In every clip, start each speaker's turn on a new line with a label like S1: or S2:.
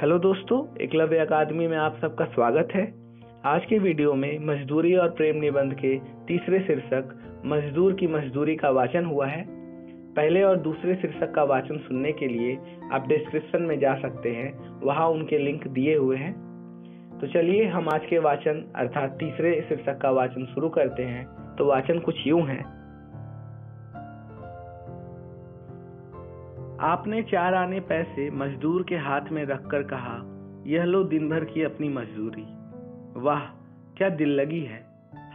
S1: Hello दोस्तों, एकलव्य अकादमी में आप सबका स्वागत है। आज के वीडियो में मजदूरी और प्रेम निबंध के तीसरे शीर्षक मजदूर की मजदूरी का वाचन हुआ है। पहले और दूसरे शीर्षक का वाचन सुनने के लिए आप डिस्क्रिप्शन में जा सकते हैं, वहां उनके लिंक दिए हुए हैं। तो चलिए हम आज के वाचन अर्थात तीसरे शीर्षक का वाचन शुरू करते हैं। तो वाचन कुछ यूं है। आपने 4 आने पैसे मजदूर के हाथ में रखकर कहा, यह लो दिन भर की अपनी मजदूरी। वाह क्या दिल लगी है।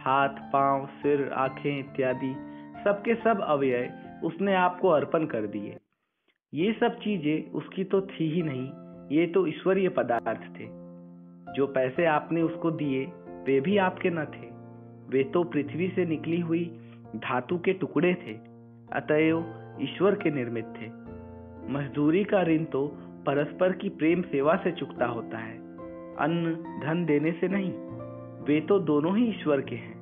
S1: हाथ, पांव, सिर, आंखें इत्यादि सबके सब अवयव उसने आपको अर्पण कर दिए। ये सब चीजें उसकी तो थी ही नहीं, ये तो ईश्वरीय पदार्थ थे। जो पैसे आपने उसको दिए वे भी आपके न थे, वे तो पृथ्वी से निकली हुई धातु के टुकड़े थे, अतएव ईश्वर के निर्मित थे। मजदूरी का ऋण तो परस्पर की प्रेम सेवा से चुकता होता है, अन्न धन देने से नहीं। वे तो दोनों ही ईश्वर के हैं।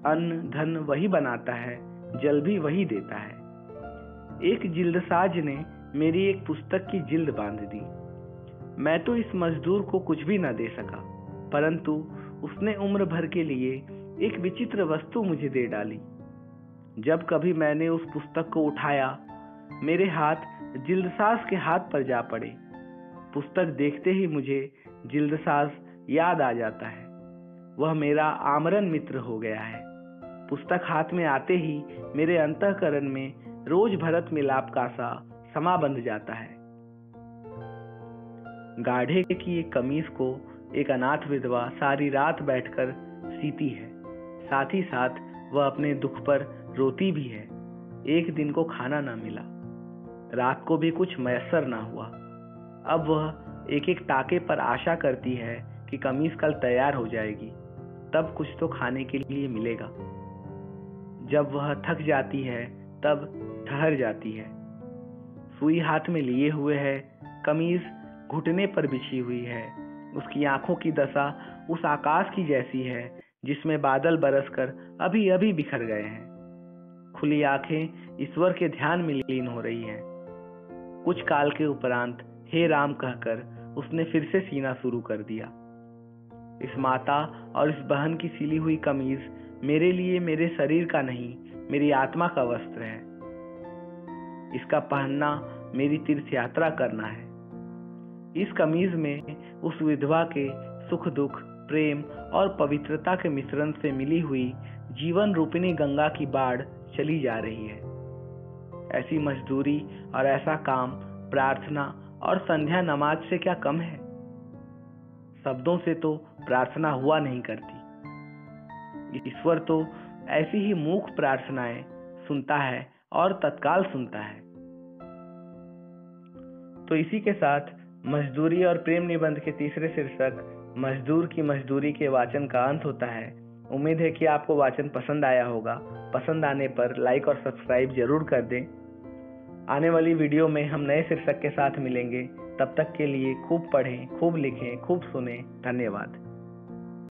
S1: अन्न धन वही बनाता है, जल भी वही देता है। एक जिल्दसाज ने मेरी एक पुस्तक की जिल्द बांध दी। मैं तो इस मजदूर को कुछ भी न दे सका, परंतु उसने उम्र भर के लिए एक विचित्र वस्तु मुझे दे डाली। जब कभी मैंने उस पुस्तक को उठाया, मेरे हाथ जिल्दसाज के हाथ पर जा पड़े। पुस्तक देखते ही मुझे जिल्दसाज याद आ जाता है। वह मेरा आमरण मित्र हो गया है। पुस्तक हाथ में आते ही मेरे अंतःकरण में रोज भरत मिलाप का सा समा बंध जाता है। गाढ़े की एक कमीज को एक अनाथ विधवा सारी रात बैठकर सीती है। साथ ही साथ वह अपने दुख पर रोती भी है। एक दिन को खाना ना मिला, रात को भी कुछ मैसर ना हुआ। अब वह एक एक टाके पर आशा करती है कि कमीज कल तैयार हो जाएगी, तब कुछ तो खाने के लिए मिलेगा। जब वह थक जाती है तब ठहर जाती है। सुई हाथ में लिए हुए है, कमीज घुटने पर बिछी हुई है। उसकी आंखों की दशा उस आकाश की जैसी है जिसमें बादल बरसकर अभी अभी बिखर गए हैं। खुली आंखें ईश्वर के ध्यान में लीन हो रही हैं। कुछ काल के उपरांत हे राम कहकर उसने फिर से सीना शुरू कर दिया। इस माता और इस बहन की सिली हुई कमीज मेरे लिए मेरे शरीर का नहीं, मेरी आत्मा का वस्त्र है। इसका पहनना मेरी तीर्थ यात्रा करना है। इस कमीज में उस विधवा के सुख दुख, प्रेम और पवित्रता के मिश्रण से मिली हुई जीवन रूपिणी गंगा की बाढ़ चली जा रही है। ऐसी मजदूरी और ऐसा काम प्रार्थना और संध्या नमाज से क्या कम है। शब्दों से तो प्रार्थना हुआ नहीं करती। ईश्वर तो ऐसी ही मूक प्रार्थनाएं सुनता है और तत्काल सुनता है। तो इसी के साथ मजदूरी और प्रेम निबंध के तीसरे शीर्षक मजदूर की मजदूरी के वाचन का अंत होता है। उम्मीद है कि आपको वाचन पसंद आया होगा। पसंद आने पर लाइक और सब्सक्राइब जरूर कर दें। आने वाली वीडियो में हम नए शीर्षक के साथ मिलेंगे। तब तक के लिए खूब पढ़ें, खूब लिखें, खूब सुनें। धन्यवाद।